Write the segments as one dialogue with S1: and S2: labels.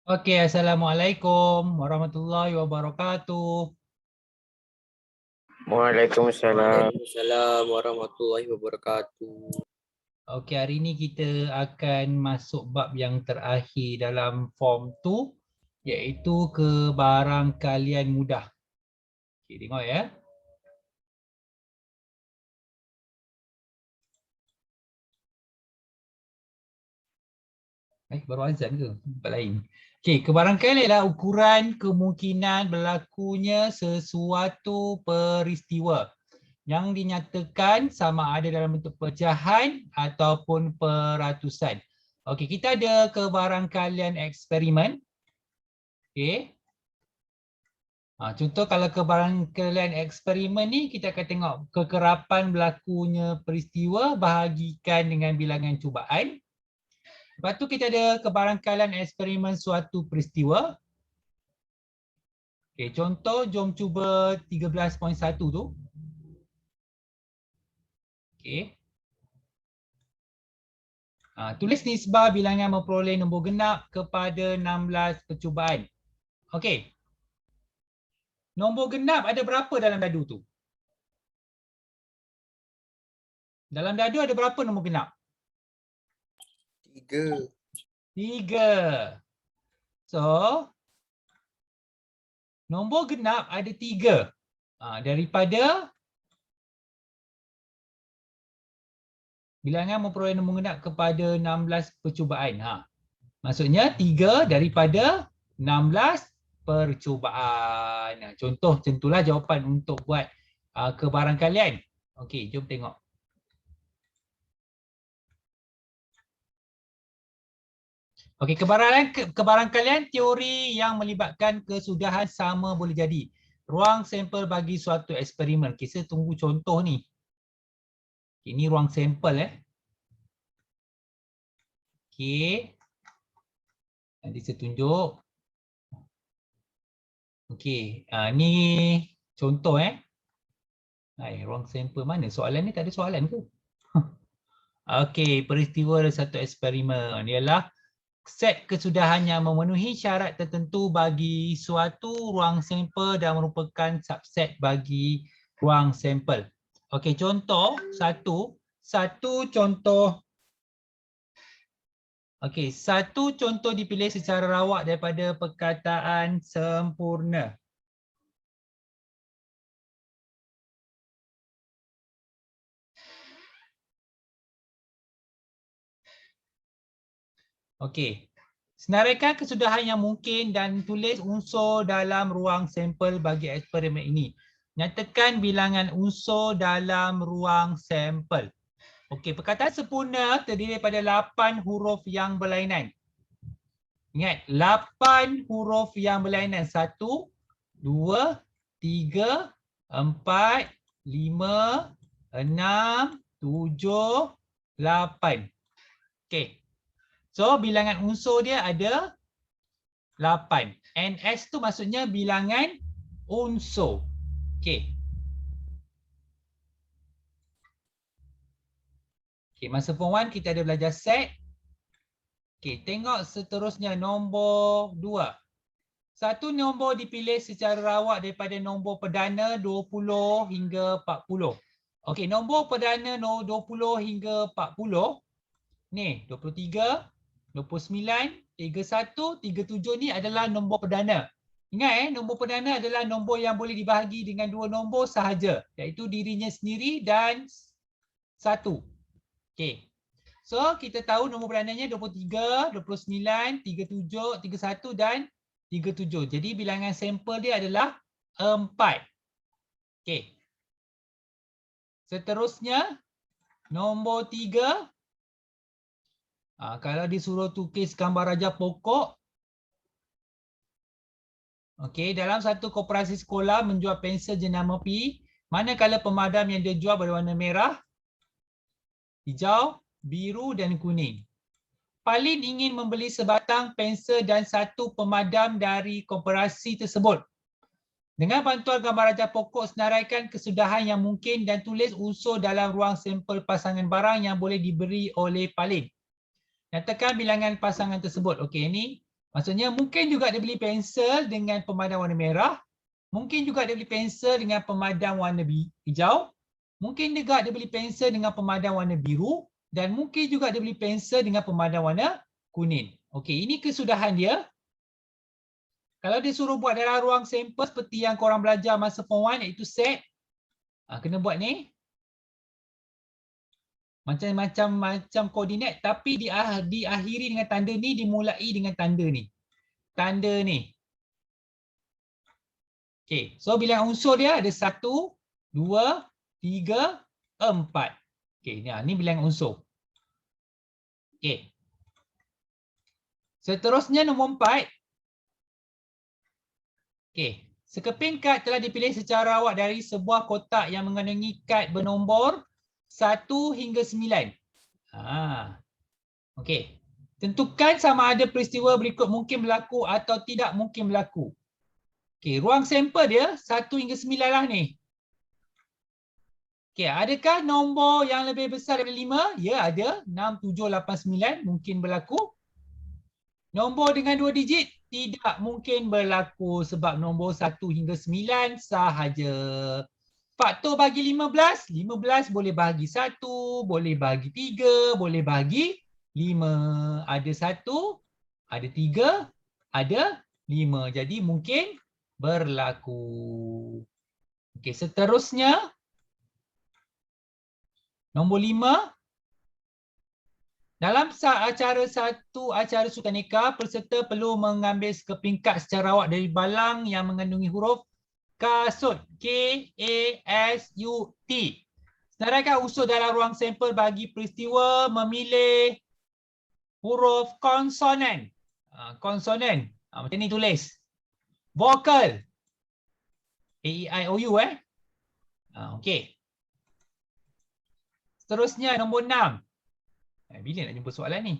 S1: Okey, Assalamualaikum warahmatullahi wabarakatuh.
S2: Waalaikumsalam.
S3: Waalaikumsalam warahmatullahi wabarakatuh.
S1: Okey, hari ini kita akan masuk bab yang terakhir dalam form 2 iaitu kebarangkalian mudah. Okey, tengok ya. Baru azan ke? Tempat lain. Okey, kebarangkalian adalah ukuran kemungkinan berlakunya sesuatu peristiwa yang dinyatakan sama ada dalam bentuk pecahan ataupun peratusan. Okey, kita ada kebarangkalian eksperimen. Okey. Contoh kalau kebarangkalian eksperimen ni kita akan tengok kekerapan berlakunya peristiwa bahagikan dengan bilangan cubaan. Lepas tu kita ada kebarangkalian eksperimen suatu peristiwa. Okey, contoh jom cuba 13.1 tu. Okey. Tulis nisbah bilangan memperoleh nombor genap kepada 16 percubaan. Okey. Nombor genap ada berapa dalam dadu tu? Dalam dadu ada berapa nombor genap?
S3: 3.
S1: 3. So, nombor genap ada 3. Daripada bilangan memperoleh nombor genap kepada 16 percubaan. Maksudnya 3 daripada 16 percubaan. Contoh macam itulah jawapan untuk buat kebarangkalian. Okey, jom tengok. Okey, kebarangkalian teori yang melibatkan kesudahan sama boleh jadi. Ruang sampel bagi suatu eksperimen. Okey, saya tunggu contoh ni. Ini ruang sampel Okey. Nanti saya tunjuk. Okey, ni contoh ruang sampel mana? Soalan ni tak ada soalan ke? Okey, peristiwa ada satu eksperimen. Ialah set kesudahan yang memenuhi syarat tertentu bagi suatu ruang sampel dan merupakan subset bagi ruang sampel. Okey, contoh satu contoh. Okey, satu contoh dipilih secara rawak daripada perkataan sempurna. Okey. Senaraikan kesudahan yang mungkin dan tulis unsur dalam ruang sampel bagi eksperimen ini. Nyatakan bilangan unsur dalam ruang sampel. Okey, perkataan sempurna terdiri daripada 8 huruf yang berlainan. Ingat, 8 huruf yang berlainan. 1, 2, 3, 4, 5, 6, 7, 8. Okey. So, bilangan unsur dia ada 8. NS tu maksudnya bilangan unsur. Okey. Okey, masa form 1 kita ada belajar set. Okey, tengok seterusnya nombor 2. Satu nombor dipilih secara rawak daripada nombor perdana 20 hingga 40. Okey, nombor perdana 20 hingga 40. Ni, 23, 29, 31, 37 ni adalah nombor perdana. Ingat nombor perdana adalah nombor yang boleh dibahagi dengan dua nombor sahaja, iaitu dirinya sendiri dan 1. Okey. So, kita tahu nombor perdananya 23, 29, 37, 31 dan 37. Jadi bilangan sampel dia adalah 4. Okey. Seterusnya nombor 3. Kalau disuruh tukis gambar raja pokok. Okey, dalam satu koperasi sekolah menjual pensel jenama P, manakala pemadam yang dia jual berwarna merah, hijau, biru dan kuning. Palin ingin membeli sebatang pensel dan satu pemadam dari koperasi tersebut. Dengan bantuan gambar raja pokok, senaraikan kesudahan yang mungkin dan tulis unsur dalam ruang sampel pasangan barang yang boleh diberi oleh Palin. Nyatakan bilangan pasangan tersebut. Okey, ini Maksudnya mungkin juga dia beli pensel dengan pemadam warna merah. Mungkin juga dia beli pensel dengan pemadam warna hijau. Mungkin juga dia beli pensel dengan pemadam warna biru. Dan mungkin juga dia beli pensel dengan pemadam warna kuning. Okey, ini kesudahan dia. Kalau dia suruh buat dalam ruang sampel seperti yang korang belajar masa form 1 iaitu set. Kena buat ni. Macam koordinat tapi diakhiri dengan tanda ni, dimulai dengan tanda ni. Tanda ni. Okey, so bilangan unsur dia ada 1, 2, 3, 4. Okey, ni bilangan unsur. Okey. Seterusnya nombor 4. Okey, sekeping kad telah dipilih secara awak dari sebuah kotak yang mengandungi kad bernombor 1 hingga 9. Okey. Tentukan sama ada peristiwa berikut mungkin berlaku atau tidak mungkin berlaku. Okey, ruang sampel dia 1 hingga 9 lah ni. Okey, adakah nombor yang lebih besar daripada 5? Ya, ada. 6, 7, 8, 9 mungkin berlaku. Nombor dengan 2 digit tidak mungkin berlaku sebab nombor 1 hingga 9 sahaja. Faktor bagi 15, 15 boleh bahagi 1, boleh bahagi 3, boleh bahagi 5. Ada 1, ada 3, ada 5. Jadi mungkin berlaku. Okey, seterusnya nombor 5. Dalam satu acara sukaneka, peserta perlu mengambil sekeping kad secara awak dari balang yang mengandungi huruf kasut. K-A-S-U-T. Senaraikan unsur dalam ruang sampel bagi peristiwa memilih huruf konsonan. Konsonan. Macam ni tulis. Vokal. A-E-I-O-U Okey. Seterusnya nombor 6. Bila nak jumpa soalan ni?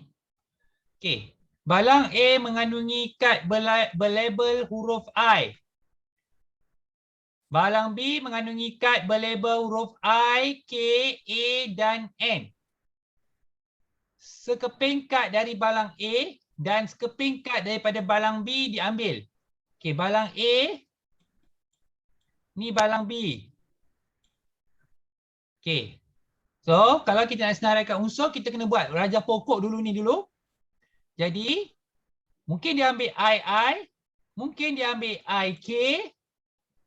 S1: Okey. Balang A mengandungi kad berlabel huruf I. Balang B mengandungi kad berlabel huruf I, K, A dan N. Sekeping kad dari balang A dan sekeping kad daripada balang B diambil. Okey, balang A ni balang B. Okey. So, kalau kita nak senaraikan unsur, kita kena buat raja pokok dulu ni dulu. Jadi, mungkin dia ambil II, mungkin dia ambil IK,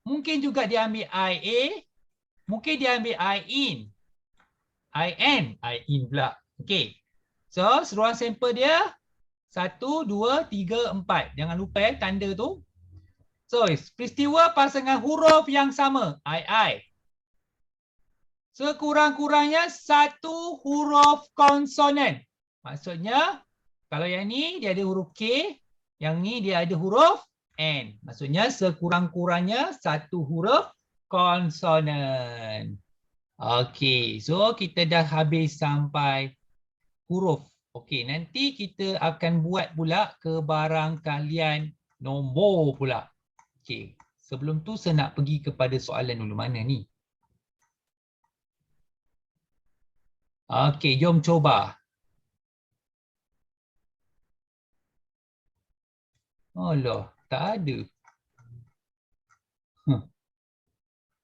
S1: mungkin juga dia ambil IA, mungkin dia ambil IN. IN pula. Okey. So, ruang sampel dia 1, 2, 3, 4. Jangan lupa tanda tu. So, peristiwa pasangan huruf yang sama, II. Sekurang-kurangnya 1 huruf konsonan. Maksudnya, kalau yang ni dia ada huruf K, yang ni dia ada huruf N. Maksudnya sekurang-kurangnya 1 huruf konsonan. Okey, so kita dah habis sampai huruf. Okey, nanti kita akan buat pula kebarangkalian nombor pula. Okey, sebelum tu saya nak pergi kepada soalan dulu. Mana ni? Okey, jom coba. Alah, tak ada.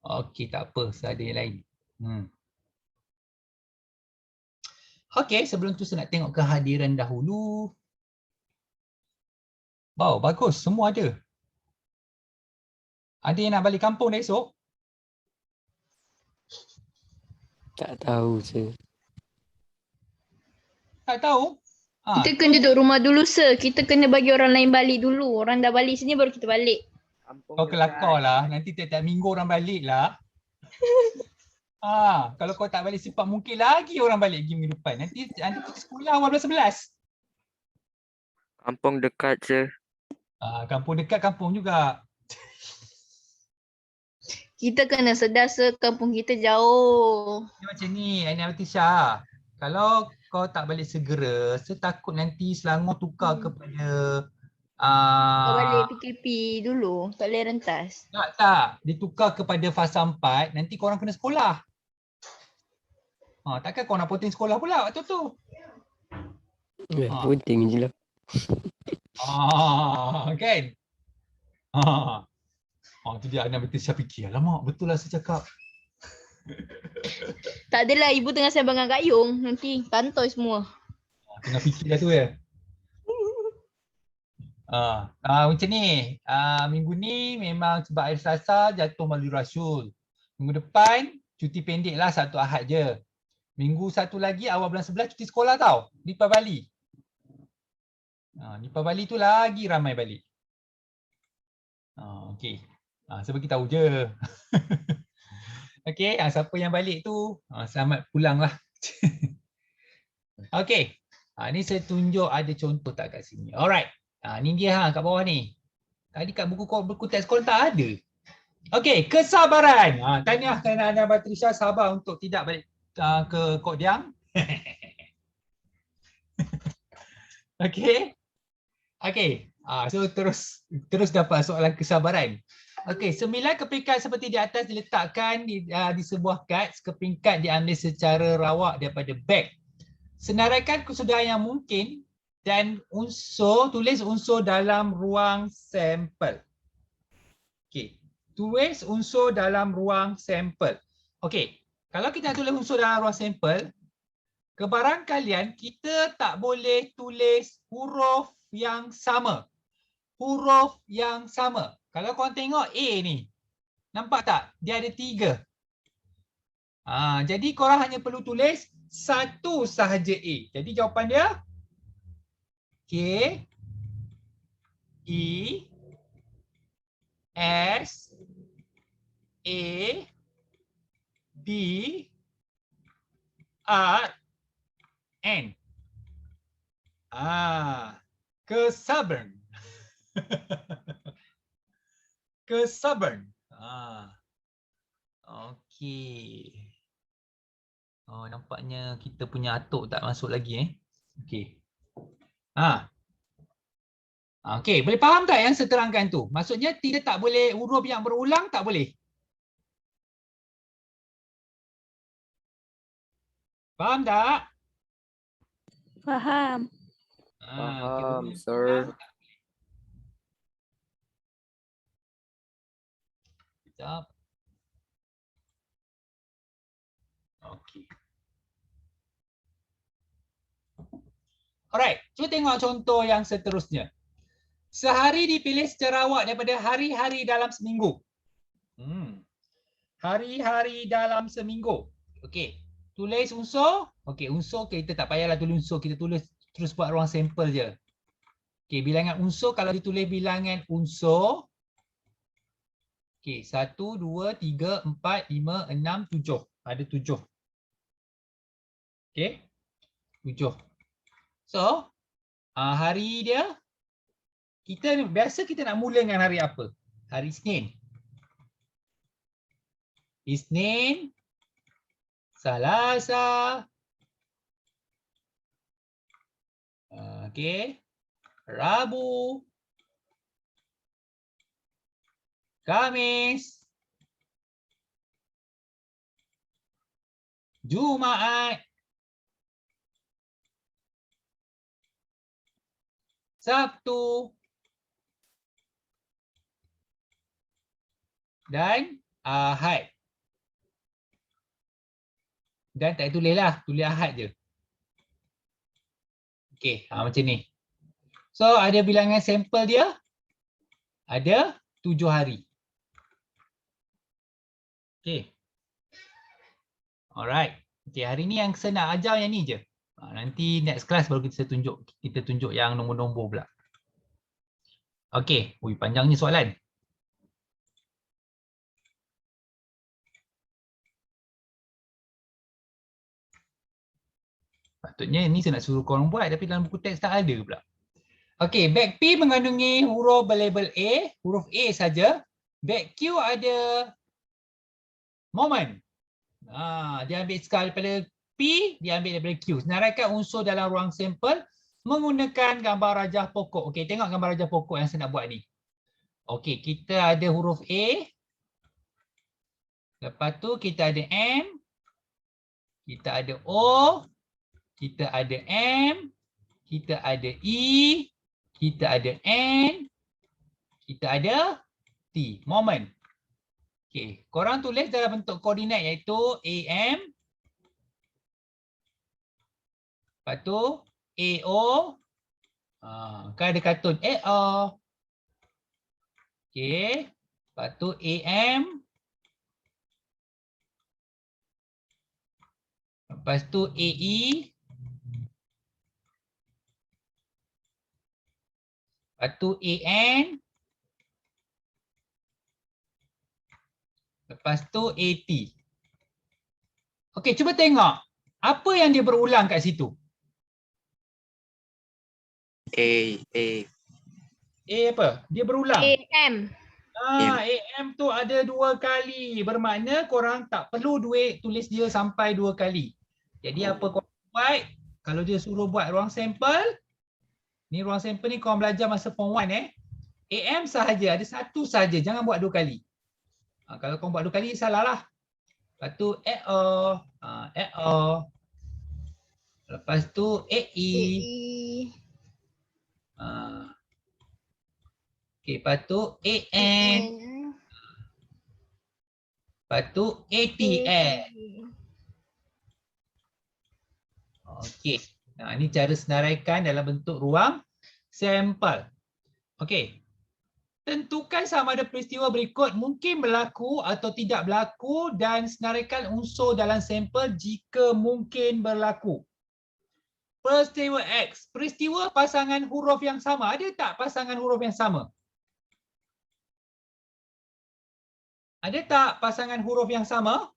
S1: Okey, tak apa. Saya ada yang lain. Okey, sebelum tu saya nak tengok kehadiran dahulu. Wow, bagus. Semua ada. Ada yang nak balik kampung dah esok?
S2: Tak tahu saya.
S1: Tak tahu?
S4: Kita kena duduk rumah dulu, sir. Kita kena bagi orang lain balik dulu. Orang dah balik sini baru kita balik.
S1: Kau kelakar lah. Nanti tiap-tiap minggu orang balik lah. Kalau kau tak balik cepat, mungkin lagi orang balik pergi minggu depan. Nanti kita sekolah awal 11.
S2: Kampung dekat je.
S1: Kampung dekat, kampung juga.
S4: Kita kena sedar, sir. Kampung kita jauh.
S1: Dia macam ni, Aina Latisha. Kalau kau tak balik segera, saya takut nanti Selangor tukar kepada
S4: Kau balik PKP dulu. Tak boleh rentas.
S1: Tak. Dia tukar kepada fasa 4, nanti korang kena sekolah. Takkan kau nak poting sekolah pula waktu tu?
S2: Penting je lah.
S1: Kan? Tu dia Ana betul saya fikir. Alamak, betul lah saya cakap.
S4: Tak adalah, ibu tengah sembang dengan Kak Yung. Nanti kantoi semua.
S1: Tengah fikir dah tu ya. Macam ni. Minggu ni memang sebab hari Selasa jatuh Maulid Rasul. Minggu depan cuti pendek lah satu Ahad je. Minggu satu lagi awal bulan 11 cuti sekolah tau. Nipah Bali. Nipah Bali tu lagi ramai balik. Okey. Saya bagi tahu je. Okey, siapa yang balik tu selamat pulang lah. Okey. Ni saya tunjuk ada contoh tak kat sini. Alright. Ni dia kat bawah ni. Tadi kat buku teks sekolah tak ada. Okey, kesabaran. Tahniah kerana Ana Batrisha sabar untuk tidak balik ke Kok Diang. Okey. Okey. So terus dapat soalan kesabaran. Okey, 9 kepingkat seperti di atas diletakkan di sebuah kad. Kepingkat diambil secara rawak daripada beg. Senaraikan kesudahan yang mungkin dan tulis unsur dalam ruang sampel. Okey. Tulis unsur dalam ruang sampel. Okey, kalau kita tulis unsur dalam ruang sampel, kebarangkalian kita tak boleh tulis huruf yang sama. Huruf yang sama. Kalau korang tengok A ni, nampak tak? Dia ada 3. Jadi korang hanya perlu tulis satu sahaja A. Jadi jawapan dia K, E, S, A, B, R, N. Kesabaran. Kesabaran. Okey. Nampaknya kita punya atuk tak masuk lagi Okey. Okey, boleh faham tak yang saya terangkan tu? Maksudnya tak boleh huruf yang berulang, tak boleh. Faham tak?
S5: Faham.
S3: Faham, sir.
S1: Sekejap. Okey. Alright, cuba tengok contoh yang seterusnya. Sehari dipilih secara awak daripada hari-hari dalam seminggu. Hari-hari dalam seminggu. Okey. Tulis unsur. Okey, unsur kita tak payahlah tulis unsur. Kita tulis terus buat ruang sampel je. Okey, bilangan unsur kalau ditulis bilangan unsur. Okey, 1, 2, 3, 4, 5, 6, 7. Ada 7. Okey. 7. So, hari dia, biasa kita nak mula dengan hari apa? Hari Isnin. Isnin, Selasa, okey, Rabu, Khamis, Jumaat, Sabtu dan Ahad. Dan tak tulis lah, tulis Ahad je. Okey, macam ni. So ada bilangan sampel dia, ada 7 hari. Okey. Alright. Okey, hari ni yang saya nak ajar yang ni je. Nanti next class baru kita tunjuk yang nombor-nombor pula. Okey, panjangnya soalan. Patutnya ni saya nak suruh korang buat tapi dalam buku teks tak ada pula. Okey, beg P mengandungi huruf berlabel A, huruf A saja. Beg Q ada moment. Dia ambil sekali daripada P, dia ambil daripada Q. Senaraikan unsur dalam ruang sampel menggunakan gambar rajah pokok. Okey, tengok gambar rajah pokok yang saya nak buat ni. Okey, kita ada huruf A. Lepas tu kita ada M. Kita ada O. Kita ada M. Kita ada E. Kita ada N, kita ada T, moment. Okey, korang tulis dalam bentuk koordinat iaitu AM, lepas tu AO, kan ada kartun AO. Okey, lepas tu AM, lepas tu AE, lepas tu AN, lepas tu AT. Okey, cuba tengok. Apa yang dia berulang kat situ?
S3: A.
S1: A apa? Dia berulang.
S4: AM.
S1: AM tu ada 2 kali. Bermakna korang tak perlu tulis dia sampai 2 kali. Jadi apa korang buat? Kalau dia suruh buat ruang sampel, ni ruang sampel ni korang belajar masa form 1 AM sahaja, ada satu sahaja, jangan buat 2 kali. Kalau korang buat 2 kali salah lah. Lepas tu AO. Lepas tu AE. Okey, lepas tu AN. Lepas tu ATN. Okey. Nah, ini cara senaraikan dalam bentuk ruang sampel. Okey. Tentukan sama ada peristiwa berikut mungkin berlaku atau tidak berlaku dan senaraikan unsur dalam sampel jika mungkin berlaku. Peristiwa X, peristiwa pasangan huruf yang sama. Ada tak pasangan huruf yang sama? Ada tak pasangan huruf yang sama?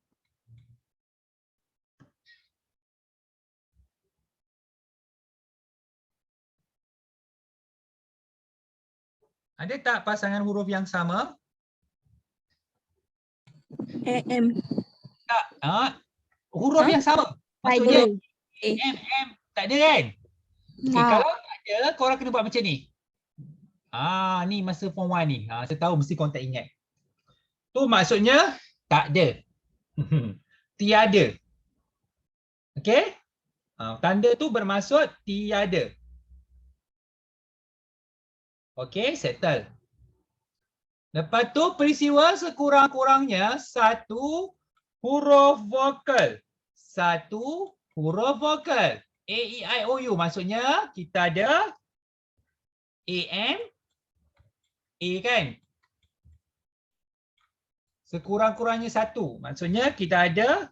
S1: Ada tak pasangan huruf yang sama?
S5: AM.
S1: Tak. Huruf yang sama. Maksudnya M, tak ada kan? Okay, kalau tak ada, korang kena buat macam ni. Ni masa form 1 ni. Saya tahu mesti korang tak ingat. Tu maksudnya tak ada. Tiada. Okey? Tanda tu bermaksud tiada. Okey, settle. Lepas tu peristiwa sekurang-kurangnya satu huruf vokal. Satu huruf vokal. A, E, I, O, U. Maksudnya kita ada AM, A kan? Sekurang-kurangnya satu. Maksudnya kita ada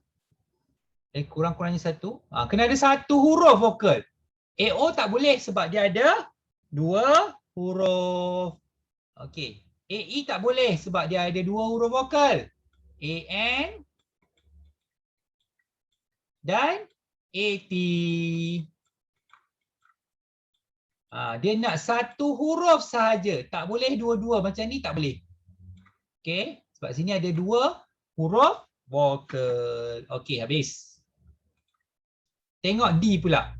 S1: kurang-kurangnya satu. Kena ada satu huruf vokal. AO tak boleh sebab dia ada 2 huruf. Okey. AE tak boleh sebab dia ada 2 huruf vokal. AN dan AT. Dia nak satu huruf sahaja. Tak boleh dua-dua. Macam ni tak boleh. Okey. Sebab sini ada 2 huruf vokal. Okey, habis. Tengok D pula.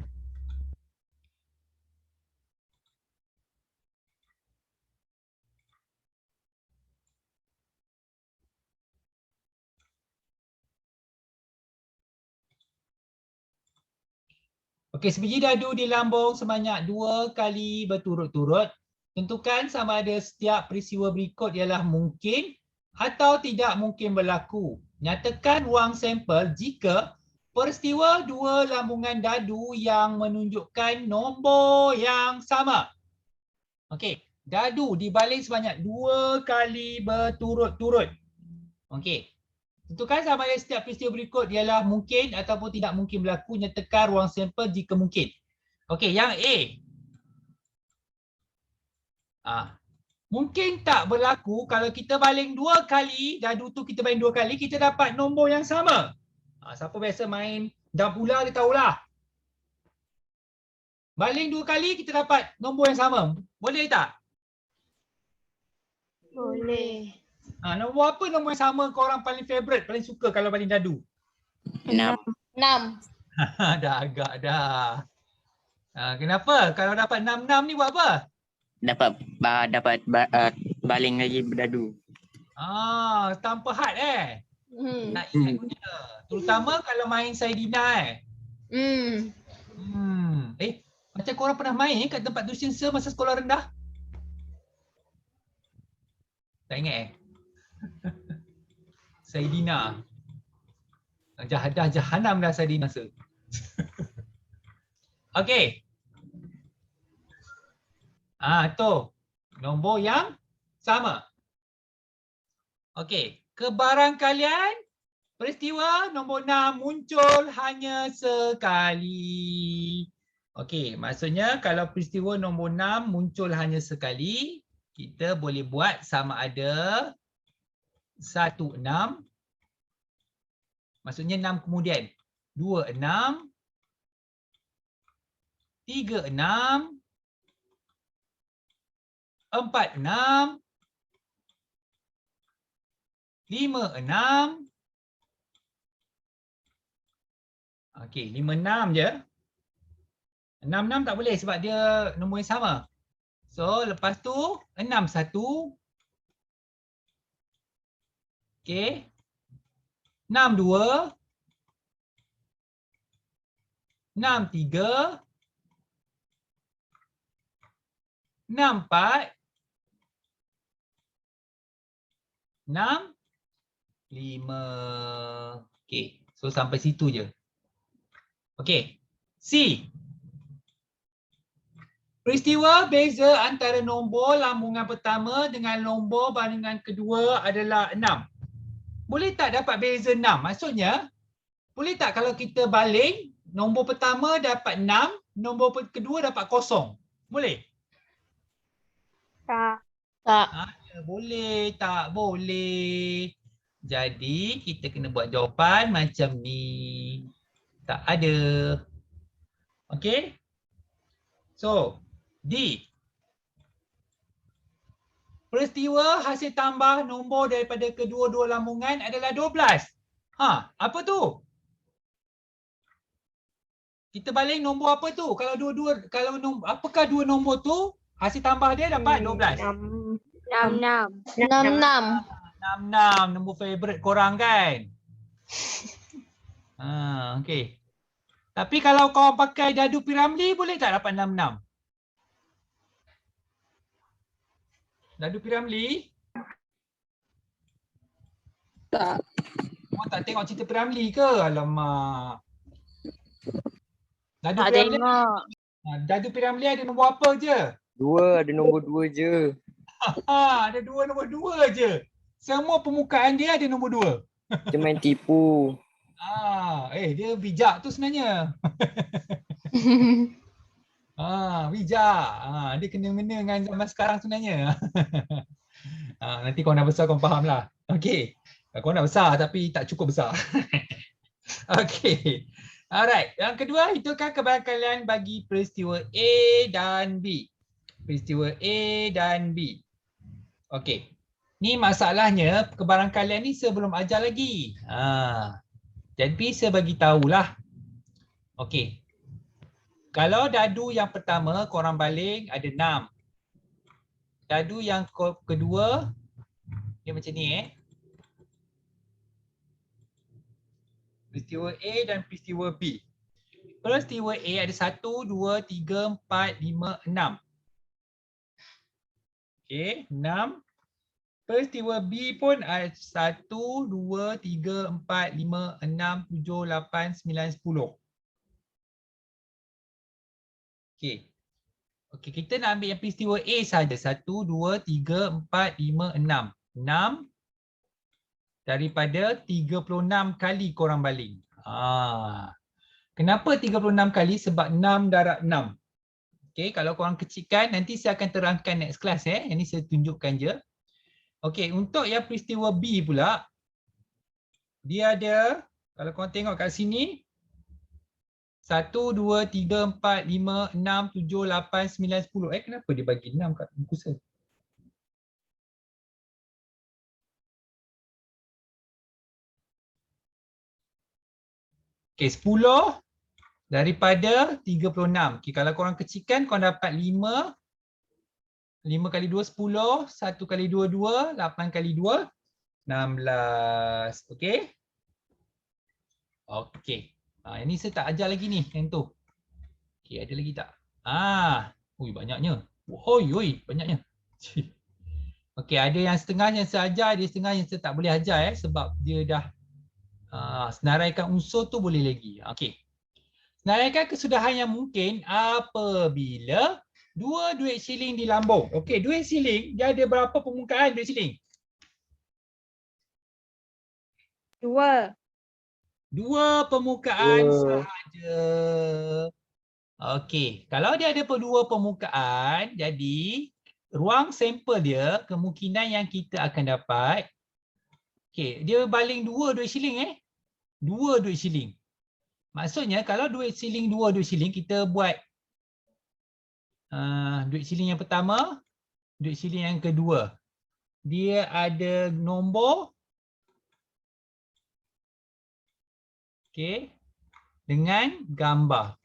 S1: Okey, sebiji dadu dilambung sebanyak 2 kali berturut-turut. Tentukan sama ada setiap peristiwa berikut ialah mungkin atau tidak mungkin berlaku. Nyatakan ruang sampel jika peristiwa 2 lambungan dadu yang menunjukkan nombor yang sama. Okey, dadu dibaling sebanyak 2 kali berturut-turut. Okey. Tentukan sama ada setiap peristiwa berikut ialah mungkin ataupun tidak mungkin berlaku. Nyatakan ruang sampel jika mungkin. Okey, yang A. Mungkin tak berlaku kalau kita baling 2 kali, dadu tu kita baling 2 kali, kita dapat nombor yang sama. Siapa biasa main dam pula dia tahulah. Baling 2 kali kita dapat nombor yang sama. Boleh tak?
S4: Boleh.
S1: Nombor apa nombor yang sama korang paling favourite, paling suka kalau baling dadu?
S3: 6.
S4: 6.
S1: Dah agak dah. Kenapa? Kalau dapat 6 ni buat apa?
S3: Dapat baling lagi berdadu.
S1: Tanpa had Nak ingat guna. Terutama kalau main Saidina Macam korang pernah main kat tempat tuition sir masa sekolah rendah? Tak ingat Saidina. Dah jahanam dah Saidina sir. Okey. Tu. Nombor yang sama. Okey. Kebarangkalian peristiwa nombor 6 muncul hanya sekali. Okey, maksudnya kalau peristiwa nombor 6 muncul hanya sekali, kita boleh buat sama ada 1, 6. Maksudnya 6 kemudian. 2, 6. 3, 6. 4, 6. 5, 6. Okey, 5, 6 je. 6, 6 tak boleh sebab dia nombor yang sama. So, lepas tu 6, 1. Okey. 6, 2. 6, 3. 6, 4. 6, 5. Okey, so sampai situ je. Okey, C. Peristiwa beza antara nombor lambungan pertama dengan nombor bandingan kedua adalah 6. Boleh tak dapat beza 6? Maksudnya, boleh tak kalau kita baling, nombor pertama dapat 6, nombor kedua dapat 0? Boleh?
S5: Tak.
S1: Boleh, tak boleh. Jadi, kita kena buat jawapan macam ni. Tak ada. Okey? So, D. Peristiwa hasil tambah nombor daripada kedua-dua lambungan adalah 12. Apa tu? Kita baling nombor apa tu? Apakah dua nombor tu hasil tambah dia dapat 12?
S5: 6.
S4: 66.
S1: 66, nombor favorite korang kan? Okey. Tapi kalau kau pakai dadu Piramli boleh tak dapat 66? Dadu Piramli?
S2: Tak.
S1: Kau tak tengok cerita Piramli ke? Alamak. Dadu
S5: Tak
S1: Piramli,
S5: tengok.
S1: Dadu Piramli ada nombor apa je?
S2: 2, ada nombor 2 je.
S1: Ada nombor 2 je. Semua permukaan dia ada nombor 2.
S2: Dia main tipu.
S1: Dia bijak tu sebenarnya. Bijak. Dia kena-mena dengan zaman sekarang sebenarnya. Nanti kau nak besar kau faham lah. Okey. Kau nak besar tapi tak cukup besar. Okey. Alright. Yang kedua, hitungkan kebarangkalian bagi peristiwa A dan B. Peristiwa A dan B. Okey. Ni masalahnya kebarangkalian ni saya belum ajar lagi. Jadi saya bagi tahulah. Okey. Kalau dadu yang pertama korang baling ada 6. Dadu yang kedua dia macam ni Peristiwa A dan peristiwa B. Peristiwa A ada 1, 2, 3, 4, 5, 6. Okey, 6. Peristiwa B pun ada 1, 2, 3, 4, 5, 6, 7, 8, 9, 10. Okey. Okey, kita nak ambil yang peristiwa A saja. 1, 2, 3, 4, 5, 6. 6 daripada 36 kali korang baling. Kenapa 36 kali? Sebab 6 darab 6. Okey, kalau korang kecilkan nanti saya akan terangkan next class Yang ni saya tunjukkan je. Okey, untuk yang peristiwa B pula dia ada, kalau korang tengok kat sini 1, 2, 3, 4, 5, 6, 7, 8, 9, 10. Kenapa dia bagi 6 kat buku saya? Okey, 10 daripada 36. Okey, kalau korang kecilkan korang dapat 5. 5 kali 2 10, 1 kali 2 2, 8 kali 2 16. Okey? Okey. Yang ni saya tak ajar lagi ni, yang tu. Okey, ada lagi tak? Ui banyaknya. Oi, banyaknya. Okey, ada yang setengahnya saya ajar, ada setengah yang saya tak boleh ajar sebab dia dah senaraikan unsur tu boleh lagi. Okey. Senaraikan kesudahan yang mungkin apabila dua duit siling dilambung. Okey, duit siling dia ada berapa permukaan duit siling?
S5: 2.
S1: Dua permukaan
S2: Dua.
S1: sahaja. Okey, kalau dia ada dua permukaan, jadi ruang sampel dia kemungkinan yang kita akan dapat, okey, dia baling dua duit siling dua duit siling. Maksudnya kalau duit siling dua duit siling, kita buat duit siling yang pertama, duit siling yang kedua. Dia ada nombor, okey, dengan gambar.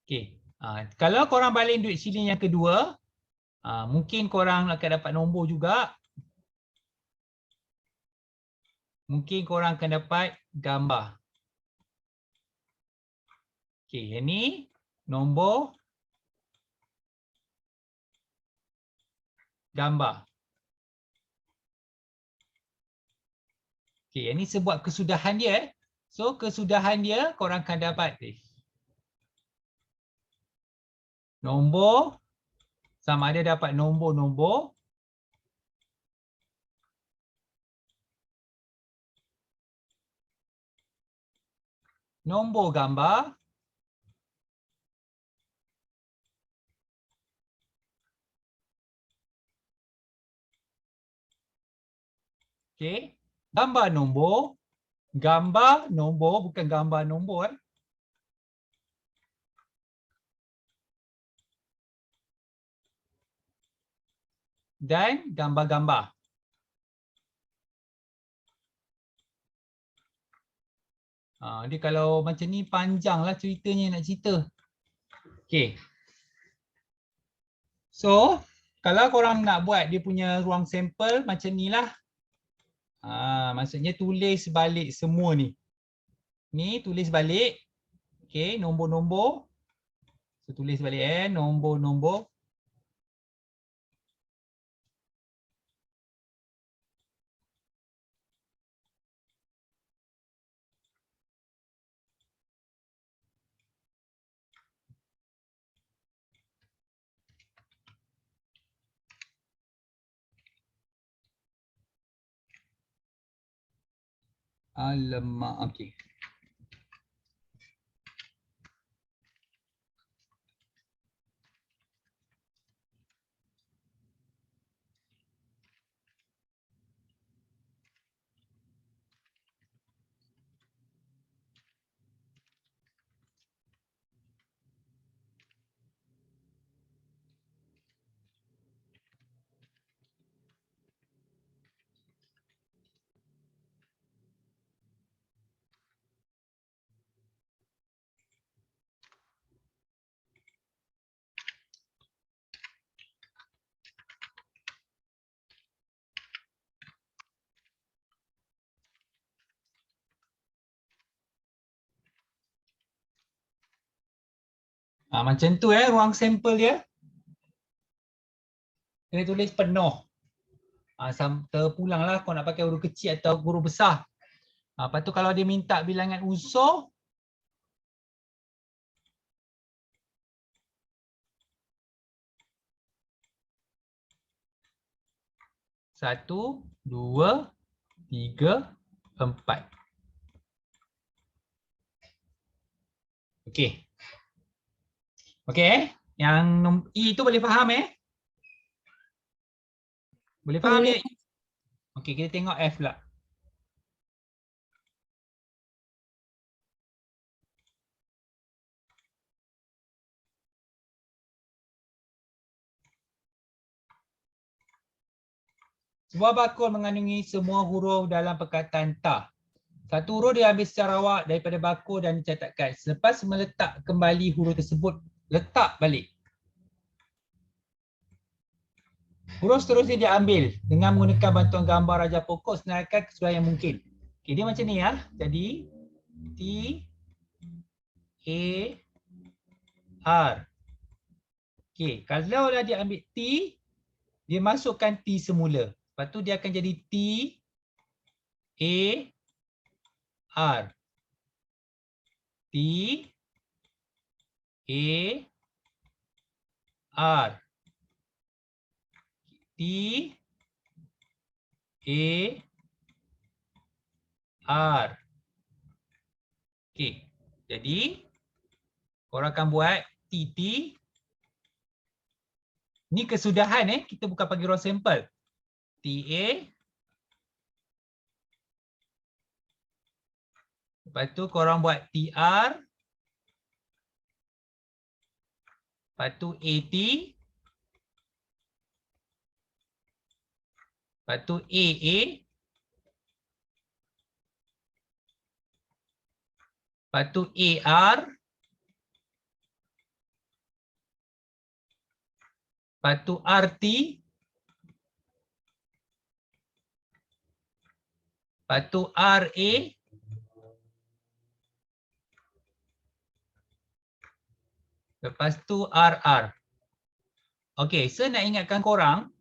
S1: Okey. Kalau korang baling duit siling yang kedua, mungkin korang akan dapat nombor juga. Mungkin korang akan dapat gambar. Okey, yang ni nombor, gambar. Okey, yang ni sebuah kesudahan dia. So kesudahan dia korang akan dapat nombor, sama ada dapat nombor-nombor, nombor gambar, okey, gambar nombor bukan gambar nombor dan gambar-gambar. Dia kalau macam ni panjanglah ceritanya nak cerita. Okey. So, kalau korang nak buat dia punya ruang sampel macam ni lah. Maksudnya tulis balik semua ni. Ni tulis balik. Okey, nombor-nombor. So, tulis balik nombor-nombor. Alamak, okey. Macam tu ruang sampel dia. Kena tulis penuh. Terpulanglah kau nak pakai huruf kecil atau huruf besar. Lepas tu kalau dia minta bilangan unsur, satu, dua, tiga, empat. Okey. Okey, yang E tu boleh faham Boleh faham
S5: Boleh.
S1: dia? Okey, kita tengok F pula. Sebuah bakul mengandungi semua huruf dalam perkataan ta. Satu huruf diambil secara awak daripada bakul dan dicatatkan. Selepas meletak kembali huruf tersebut, letak balik. Huruf seterusnya diambil dengan menggunakan bantuan gambar raja pokok senaraikan kesudahan yang mungkin. Okey, dia macam ni Jadi T, A, R. Okey, kalau dah dia ambil T, dia masukkan T semula. Lepas tu dia akan jadi T, A, R. T, A, R. T, A, R. Okey, jadi korang akan buat TT. Ni kesudahan kita bukan bagi ruang sampel. TA. Lepas tu korang buat TR. Lepas tu AT. Lepas tu AA. Lepas tu AR. Lepas tu RT. Lepas tu RA. Lepas tu RR. Okey, saya nak ingatkan korang,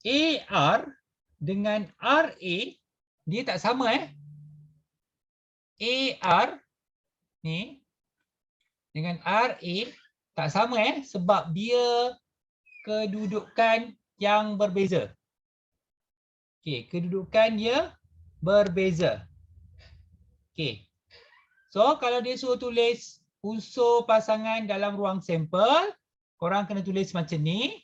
S1: AR dengan RA dia tak sama AR ni dengan RA tak sama sebab dia kedudukan yang berbeza. Okey, kedudukan dia berbeza. Okey. So kalau dia suruh tulis unsur pasangan dalam ruang sampel, korang kena tulis macam ni.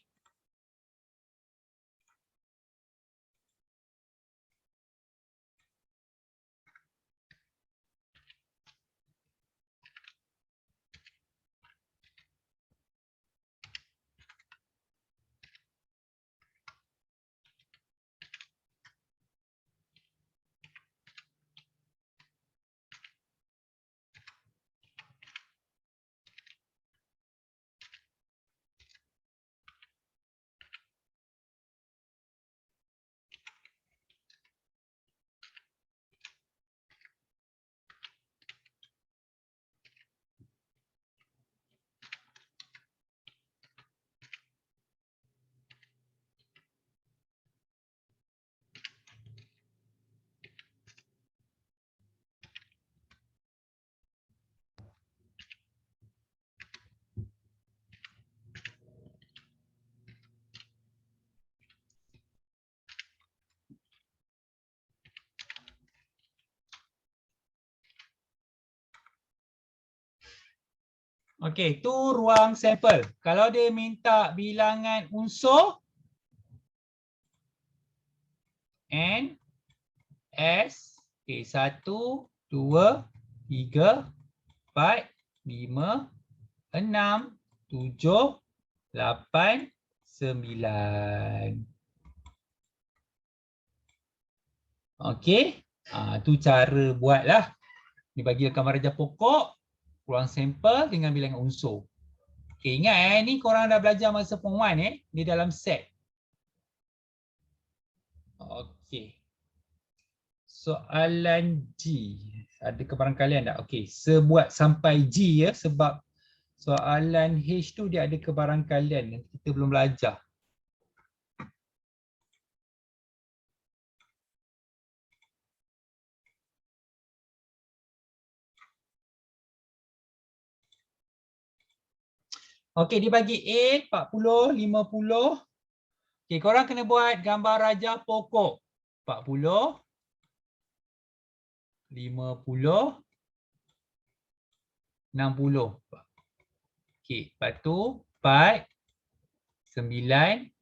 S1: Okey, tu ruang sampel. Kalau dia minta bilangan unsur N, S, okey, 1, 2, 3, 4, 5, 6, 7, 8, 9. Okey, tu cara buatlah. Dia bagi gambar raja pokok, ruang sampel dengan bilangan unsur. Okey, ingat ni korang dah belajar masa form 1 di dalam set. Okey. Soalan G. Ada kebarangkalian tak? Okey, sebuat sampai G sebab soalan H tu dia ada kebarangkalian. Kita belum belajar. Okey, dibagi A 40, 50. Okey, korang kena buat gambar raja pokok. 40, 50, 60. Okey, lepas tu 4, 9,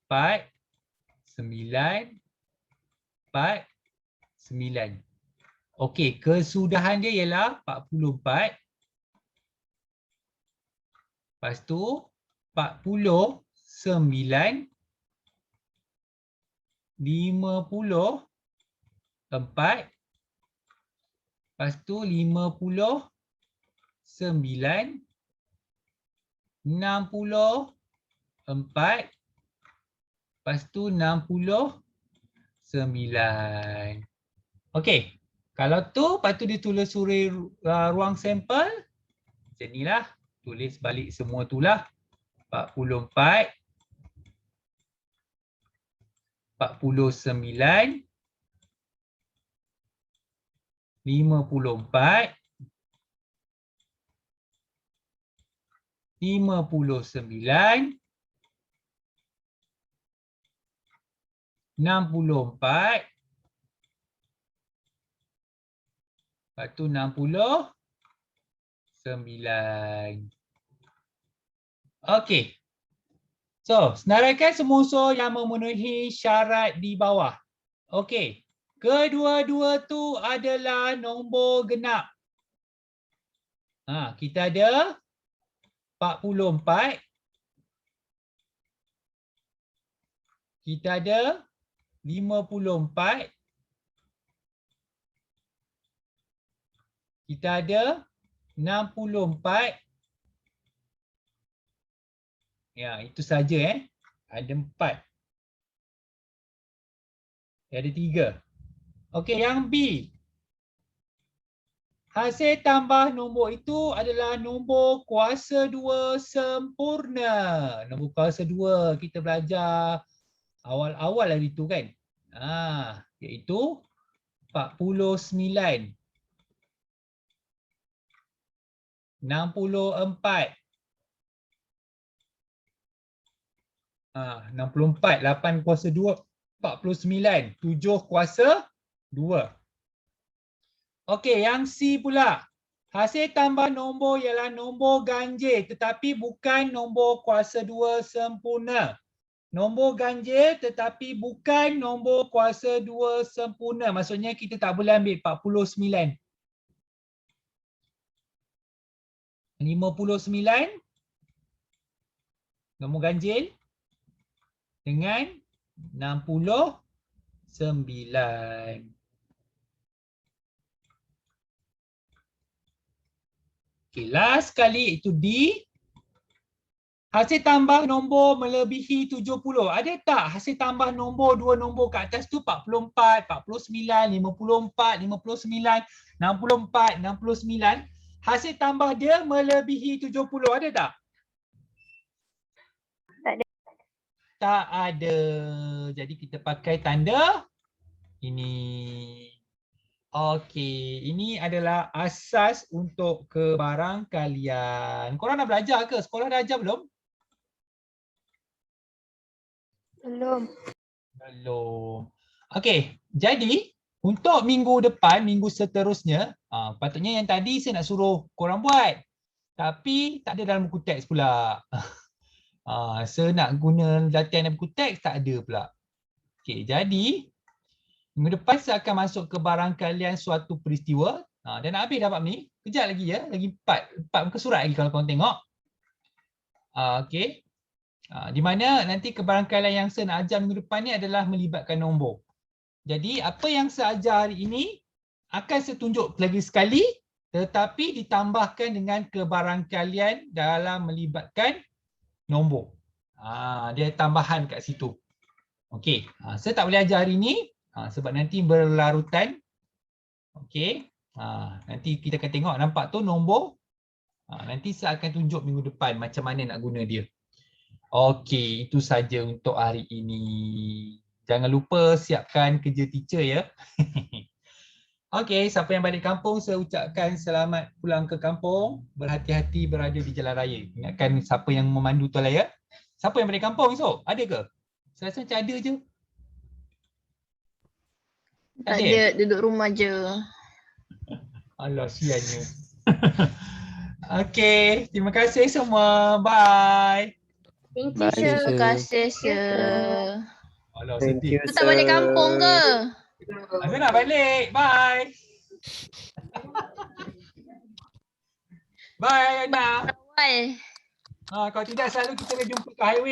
S1: 4, 9, 4, 9. Okey, kesudahan dia ialah 44. Lepas tu 49, 50, 4. Lepas tu 50, 9, 60, 4. Lepas tu 60, 9. Okey. Kalau tu, lepas tu dia tulis suri ruang sampel. Macam ni lah. Tulis balik semua tu lah. 44. 49. 54. 59. 64. Lepas tu 69. Okey. So, senaraikan semua unsur yang memenuhi syarat di bawah. Okey. Kedua-dua tu adalah nombor genap. Kita ada 44. Kita ada 54. Kita ada 64. Ya, itu saja Ada 4. Ada 3. Okey, yang B. Hasil tambah nombor itu adalah nombor kuasa 2 sempurna. Nombor kuasa 2 kita belajar awal-awal hari tu kan. Iaitu 49. 64. 64, 8 kuasa 2, 49, 7 kuasa 2. Okey, yang C pula. Hasil tambah nombor ialah nombor ganjil tetapi bukan nombor kuasa 2 sempurna. Nombor ganjil tetapi bukan nombor kuasa 2 sempurna. Maksudnya kita tak boleh ambil 49. 59 nombor ganjil dengan 69. Okey, last sekali itu D. Hasil tambah nombor melebihi 70. Ada tak hasil tambah nombor 2 nombor kat atas tu 44, 49, 54, 59, 64, 69. Hasil tambah dia melebihi 70. Ada tak?
S5: Tak ada.
S1: Tak ada. Jadi kita pakai tanda ini. Okey, ini adalah asas untuk kebarangkalian. Korang dah belajar ke? Sekolah dah ajar belum?
S5: Belum.
S1: Belum. Okey, jadi untuk minggu depan, minggu seterusnya, patutnya yang tadi saya nak suruh korang buat. Tapi tak ada dalam buku teks pula. Saya nak guna latihan dalam buku teks, tak ada pula. Okey, jadi minggu depan saya akan masuk ke barangkalian suatu peristiwa. Dan nak habis dapat ni. Kejap lagi ya, lagi 4 muka surat lagi kalau korang tengok. Okey. Di mana nanti kebarangkalian yang saya nak ajar minggu depan ni adalah melibatkan nombor. Jadi apa yang saya ajar hari ini akan saya tunjuk lagi sekali tetapi ditambahkan dengan kebarangkalian dalam melibatkan nombor. Dia tambahan kat situ. Okey, saya tak boleh ajar hari ini sebab nanti berlarutan. Okey, nanti kita akan tengok, nampak tu nombor. Nanti saya akan tunjuk minggu depan macam mana nak guna dia. Okey, itu saja untuk hari ini. Jangan lupa siapkan kerja teacher ya. Okey, siapa yang balik kampung saya ucapkan selamat pulang ke kampung. Berhati-hati berada di jalan raya. Ingatkan siapa yang memandu tu lah ya. Siapa yang balik kampung esok? Ada ke? Saya rasa macam ada je.
S4: Tak ada, duduk rumah je.
S1: Alah, siannya. Okey, terima kasih semua. Bye.
S5: Thank you,
S2: Bye,
S5: sir.
S4: Terima kasih, sir.
S1: Alah,
S2: Thank
S1: sedih.
S2: you,
S4: Tu tak balik kampung ke?
S1: Saya nak balik. Bye. Bye, Ana.
S4: Bye.
S1: Kalau tidak selalu kita akan jumpa ke highway.